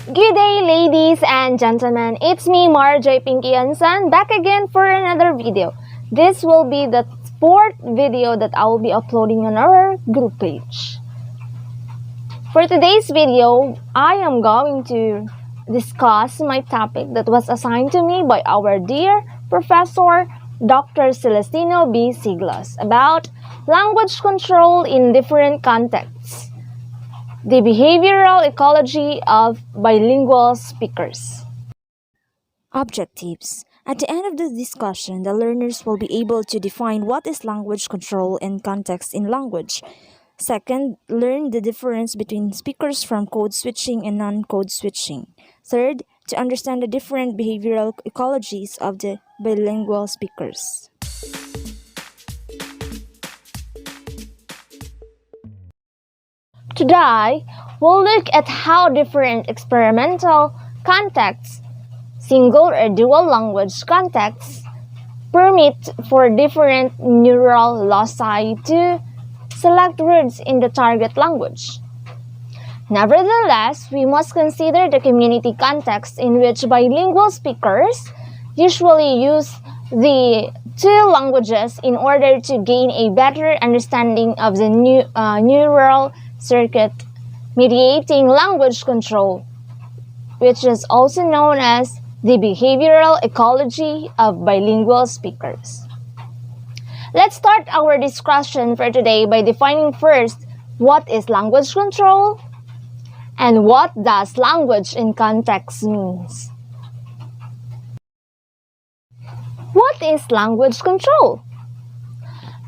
Good day, ladies and gentlemen. It's me, 𝙗𝗢𝗙𝙚-𝙀𝙗𝙀, back again for another video. This will be the fourth video that I will be uploading on our group page. For today's video, I am going to discuss my topic that was assigned to me by our dear Professor Dr. Celestino B. Siglos about language control in different contexts. The behavioral ecology of bilingual speakers. Objectives. At the end of the discussion, the learners will be able to define what is language control and context in language. Second, learn the difference between speakers from code switching and non-code switching. Third, to understand the different behavioral ecologies of the bilingual speakers. Today, we'll look at how different experimental contexts, single or dual language contexts, permit for different neural loci to select words in the target language. Nevertheless, we must consider the community context in which bilingual speakers usually use the two languages in order to gain a better understanding of the neural circuit mediating language control, which is also known as the behavioral ecology of bilingual speakers. Let's start our discussion for today by defining first what is language control and what does language in context means. What is language control?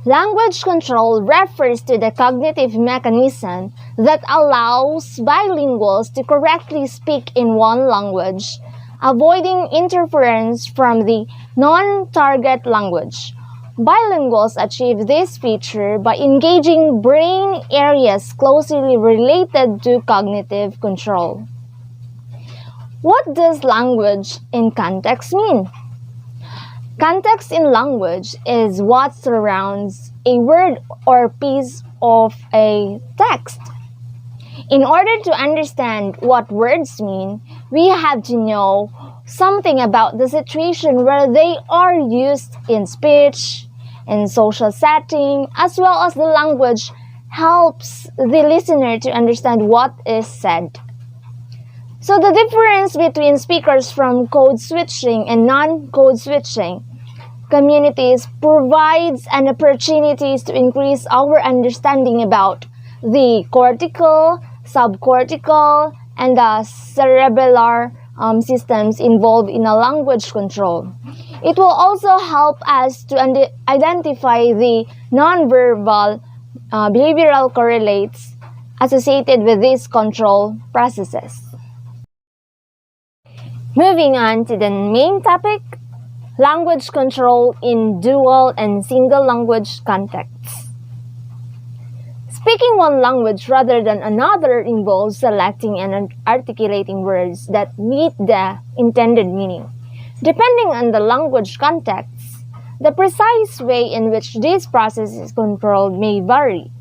Language control refers to the cognitive mechanism that allows bilinguals to correctly speak in one language, avoiding interference from the non-target language. Bilinguals achieve this feature by engaging brain areas closely related to cognitive control. What does language in context mean? Context in language is what surrounds a word or piece of a text. In order to understand what words mean, we have to know something about the situation where they are used in speech, in social setting, as well as the language helps the listener to understand what is said. So the difference between speakers from code switching and non-code switching communities provides an opportunity to increase our understanding about the cortical, subcortical, and the cerebellar systems involved in a language control. It will also help us to identify the nonverbal behavioral correlates associated with these control processes. Moving on to the main topic, language control in dual and single language contexts. Speaking one language rather than another involves selecting and articulating words that meet the intended meaning. Depending on the language context, the precise way in which this process is controlled may vary.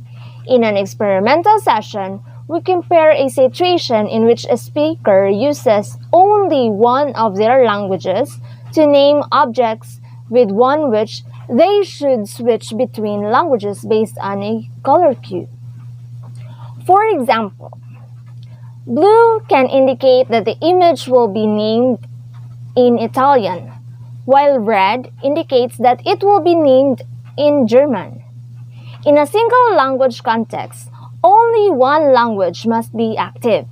In an experimental session, we compare a situation in which a speaker uses only one of their languages to name objects with one which they should switch between languages based on a color cue. For example, blue can indicate that the image will be named in Italian, while red indicates that it will be named in German. In a single language context, only one language must be active,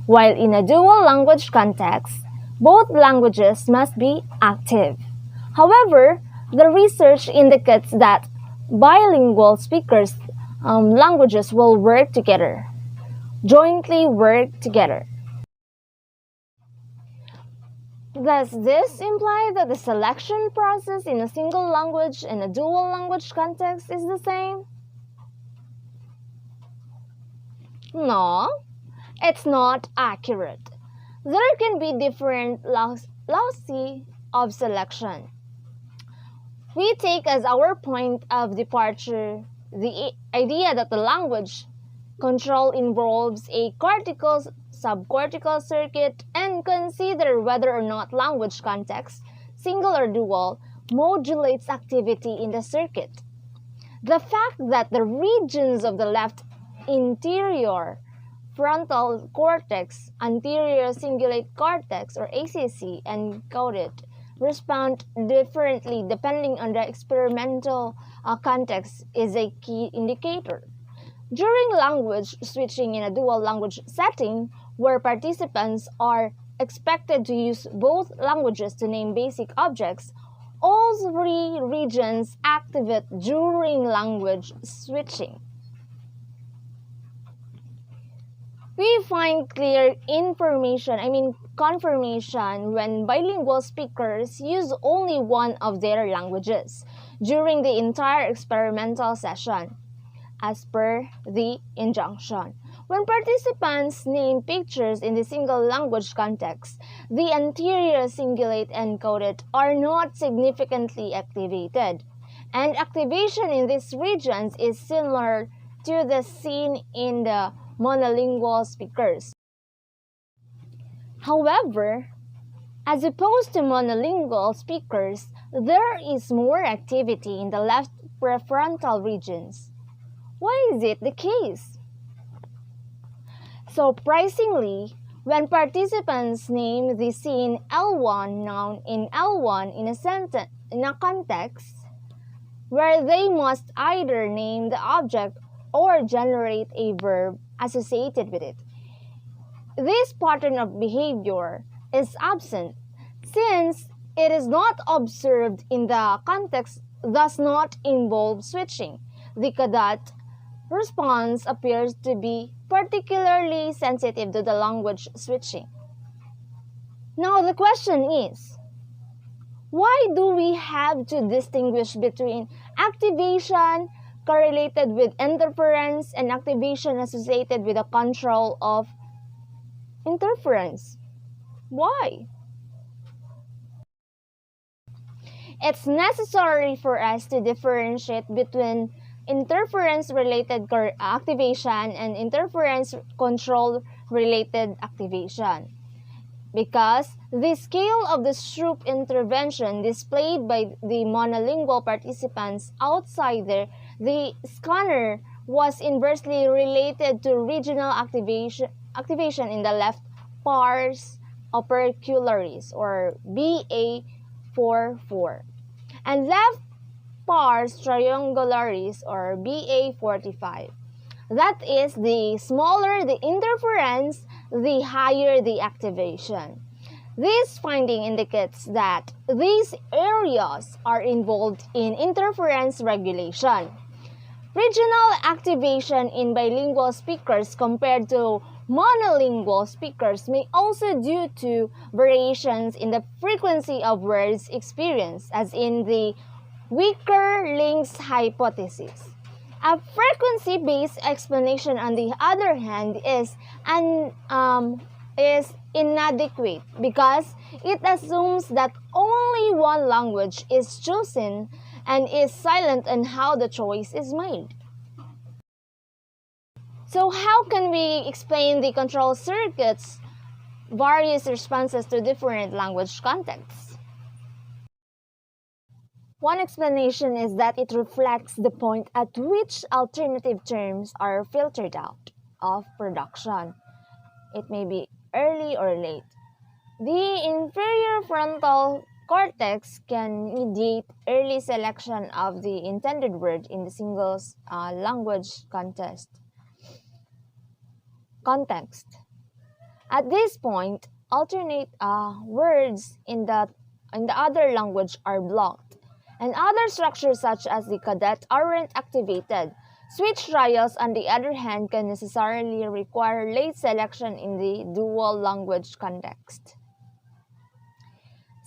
while in a dual language context, both languages must be active. However, the research indicates that bilingual speakers' languages will work together, jointly work together. Does this imply that the selection process in a single language and a dual language context is the same? No, it's not accurate. There can be different loci of selection. We take as our point of departure the idea that the language control involves a cortical subcortical circuit, and consider whether or not language context, single or dual, modulates activity in the circuit. The fact that the regions of the left interior frontal cortex, anterior cingulate cortex or ACC, and coded respond differently depending on the experimental context is a key indicator. During language switching in a dual language setting, where participants are expected to use both languages to name basic objects, all three regions activate during language switching. We find clear confirmation when bilingual speakers use only one of their languages during the entire experimental session, as per the injunction. When participants name pictures in the single language context, the anterior cingulate and coded are not significantly activated, and activation in these regions is similar to the seen in the monolingual speakers. However, as opposed to monolingual speakers, there is more activity in the left prefrontal regions. Why is it the case? Surprisingly, when participants name the scene L1 noun in L1 in a context where they must either name the object or generate a verb associated with it, this pattern of behavior is absent since it is not observed in the context, does not involve switching. The 𝙘𝙤𝙣 response appears to be particularly sensitive to the language switching. Now the question is, why do we have to distinguish between activation correlated with interference and activation associated with the control of interference? Why? It's necessary for us to differentiate between interference-related activation and interference control-related activation, because the scale of the Stroop intervention displayed by the monolingual participants outside the scanner was inversely related to regional activation in the left pars opercularis or BA44 and left pars triangularis or BA45. That is, the smaller the interference, the higher the activation. This finding indicates that these areas are involved in interference regulation. Regional activation in bilingual speakers compared to monolingual speakers may also due to variations in the frequency of words experienced, as in the weaker links hypothesis. A frequency-based explanation, on the other hand, is inadequate because it assumes that only one language is chosen and is silent on how the choice is made. So how can we explain the control circuit's various responses to different language contexts? One explanation is that it reflects the point at which alternative terms are filtered out of production. It may be early or late. The inferior frontal cortex can mediate early selection of the intended word in the single language context. At this point, alternate words in the other language are blocked, and other structures such as the 𝙘𝙤𝙣 aren't activated. Switch trials, on the other hand, can necessarily require late selection in the dual language context.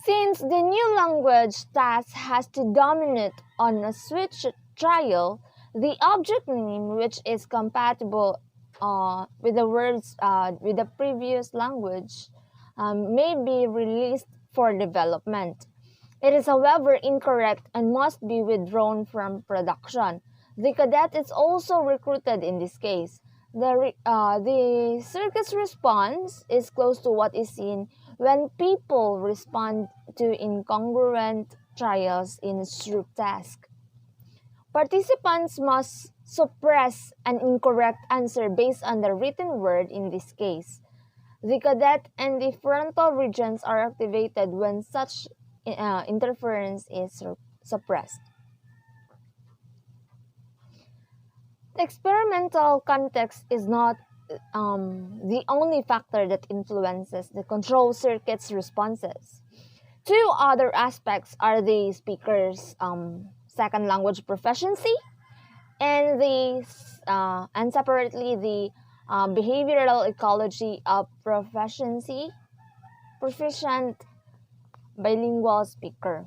Since the new language task has to dominate on a switch trial, the object name, which is compatible with the words with the previous language, may be released for development. It is, however, incorrect and must be withdrawn from production. The 𝙘𝙤𝙣 is also recruited in this case. The circuit's response is close to what is seen when people respond to incongruent trials in group task. Participants must suppress an incorrect answer based on the written word in this case. The cadet and the frontal regions are activated when such interference is suppressed. The experimental context is not the only factor that influences the control circuit's responses. Two other aspects are the speaker's second language proficiency and separately the behavioral ecology of proficient bilingual speaker.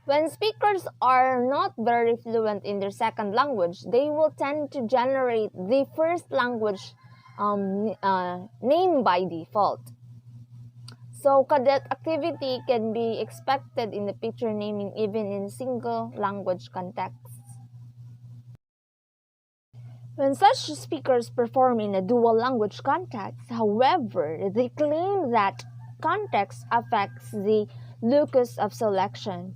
When speakers are not very fluent in their second language, they will tend to generate the first language name by default. So cadet activity can be expected in the picture naming even in single language contexts. When such speakers perform in a dual language context, however, they claim that context affects the locus of selection.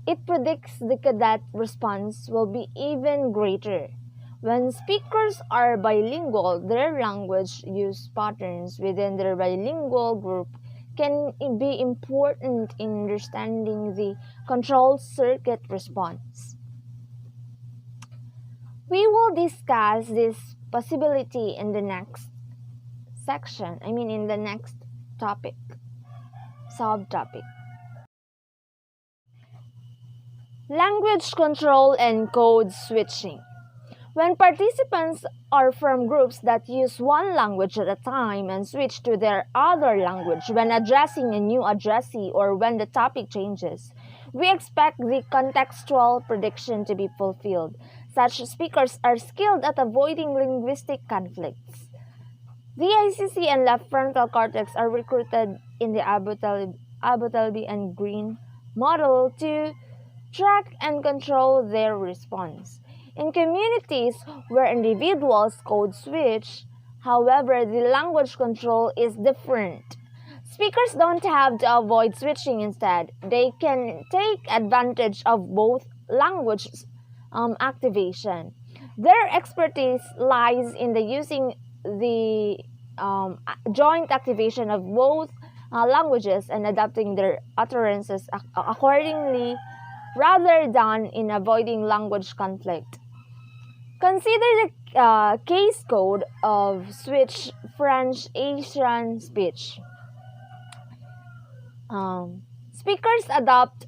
It predicts the cadet response will be even greater. When speakers are bilingual, their language use patterns within their bilingual group can be important in understanding the control circuit response. We will discuss this possibility in the next section, in the next topic, subtopic. Language control and code switching. When participants are from groups that use one language at a time and switch to their other language when addressing a new addressee or when the topic changes, we expect the contextual prediction to be fulfilled. Such speakers are skilled at avoiding linguistic conflicts. The ICC and left frontal cortex are recruited in the 𝐷𝐷𝐵 and Green model to track and control their response. In communities where individuals code switch, however, the language control is different. Speakers don't have to avoid switching. Instead, they can take advantage of both language activation. Their expertise lies in the using the joint activation of both languages and adapting their utterances accordingly rather than in avoiding language conflict. Consider the case code of switch French Asian speech. Speakers adopt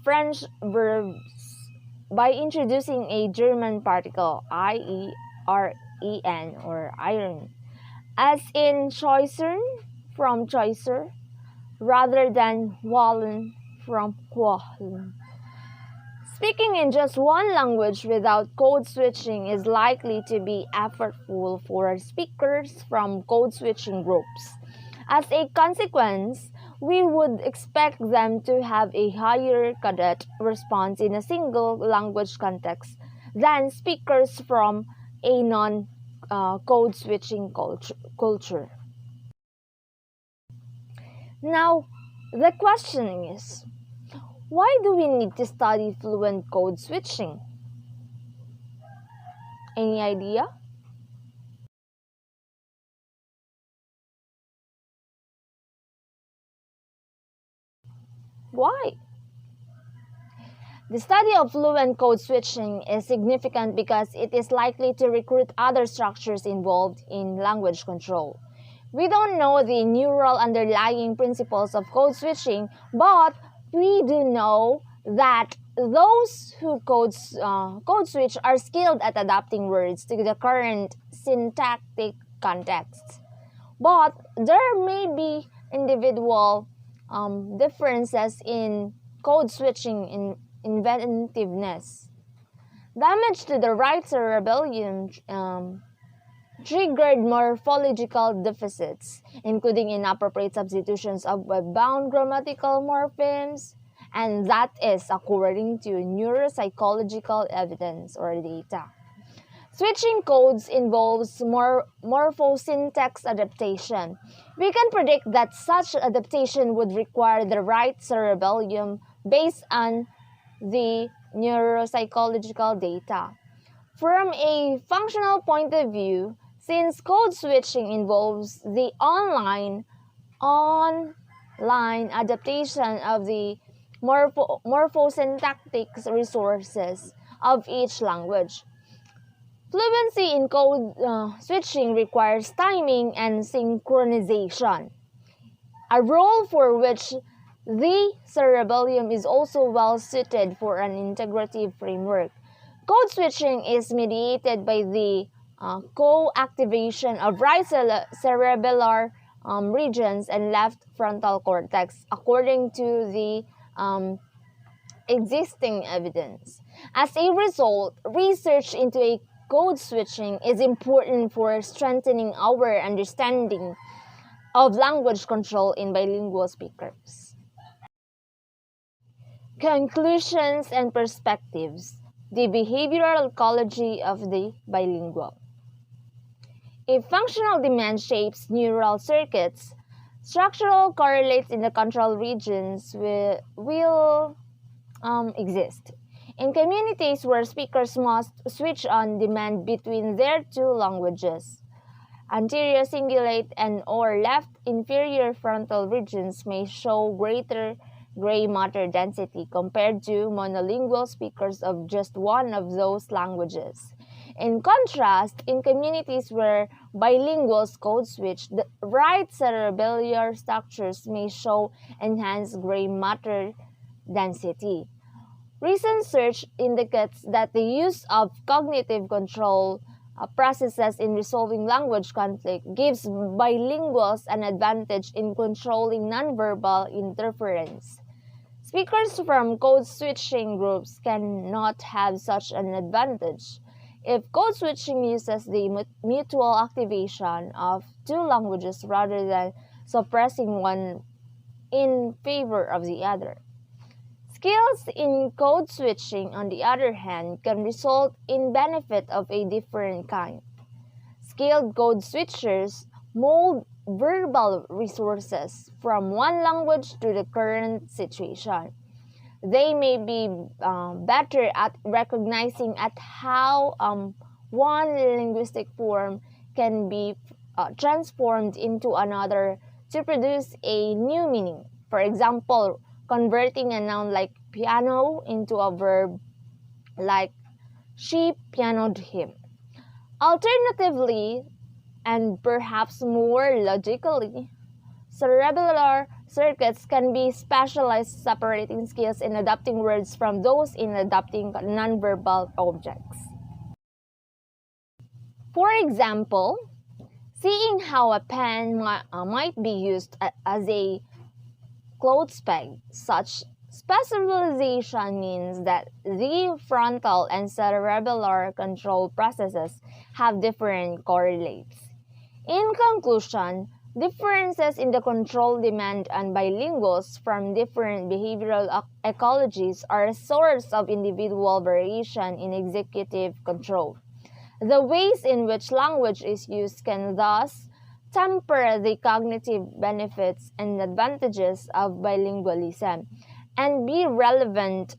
French verbs by introducing a German particle, i-e-r-e-n or iron, as in choisern from choicer, rather than wollen from quollen. Speaking in just one language without code switching is likely to be effortful for speakers from code switching groups. As a consequence, we would expect them to have a higher cadet response in a single language context than speakers from a non-code switching culture. Now, the question is, why do we need to study fluent code switching? Any idea? Why? The study of fluent code switching is significant because it is likely to recruit other structures involved in language control. We don't know the neural underlying principles of code switching, but we do know that those who code switch are skilled at adapting words to the current syntactic context. But there may be individual differences in code switching inventiveness. Damage to the right cerebellum triggered morphological deficits, including inappropriate substitutions of web-bound grammatical morphemes, and that is according to neuropsychological evidence or data. Switching codes involves morphosyntax adaptation. We can predict that such adaptation would require the right cerebellum based on the neuropsychological data. From a functional point of view, since code switching involves the online adaptation of the morphosyntactic resources of each language, fluency in code switching requires timing and synchronization, a role for which the cerebellum is also well suited for an integrative framework. Code switching is mediated by the co-activation of right cerebellar regions and left frontal cortex, according to the existing evidence. As a result, research into a code switching is important for strengthening our understanding of language control in bilingual speakers. Conclusions and perspectives. The behavioral ecology of the bilingual. If functional demand shapes neural circuits, structural correlates in the control regions will exist. In communities where speakers must switch on demand between their two languages, anterior cingulate and or left inferior frontal regions may show greater gray matter density compared to monolingual speakers of just one of those languages. In contrast, in communities where bilinguals code switch, the right cerebellar structures may show enhanced gray matter density. Recent research indicates that the use of cognitive control processes in resolving language conflict gives bilinguals an advantage in controlling nonverbal interference. Speakers from code switching groups cannot have such an advantage. If code switching uses the mutual activation of two languages rather than suppressing one in favor of the other. Skills in code switching, on the other hand, can result in benefit of a different kind. Skilled code switchers mold verbal resources from one language to the current situation. They may be better at recognizing at how one linguistic form can be transformed into another to produce a new meaning. For example, converting a noun like piano into a verb like she pianoed him. Alternatively, and perhaps more logically, cerebellar circuits can be specialized separating skills in adapting words from those in adapting nonverbal objects. For example, seeing how a pen might be used as a clothes peg, such specialization means that the frontal and cerebellar control processes have different correlates. In conclusion, differences in the control demand on bilinguals from different behavioral ecologies are a source of individual variation in executive control. The ways in which language is used can thus temper the cognitive benefits and advantages of bilingualism and be relevant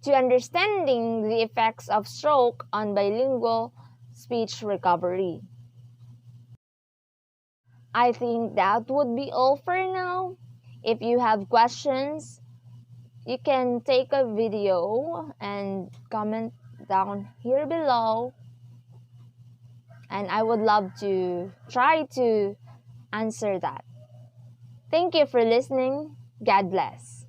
to understanding the effects of stroke on bilingual speech recovery. I think that would be all for now. If you have questions, you can take a video and comment down here below. And I would love to try to answer that. Thank you for listening. God bless.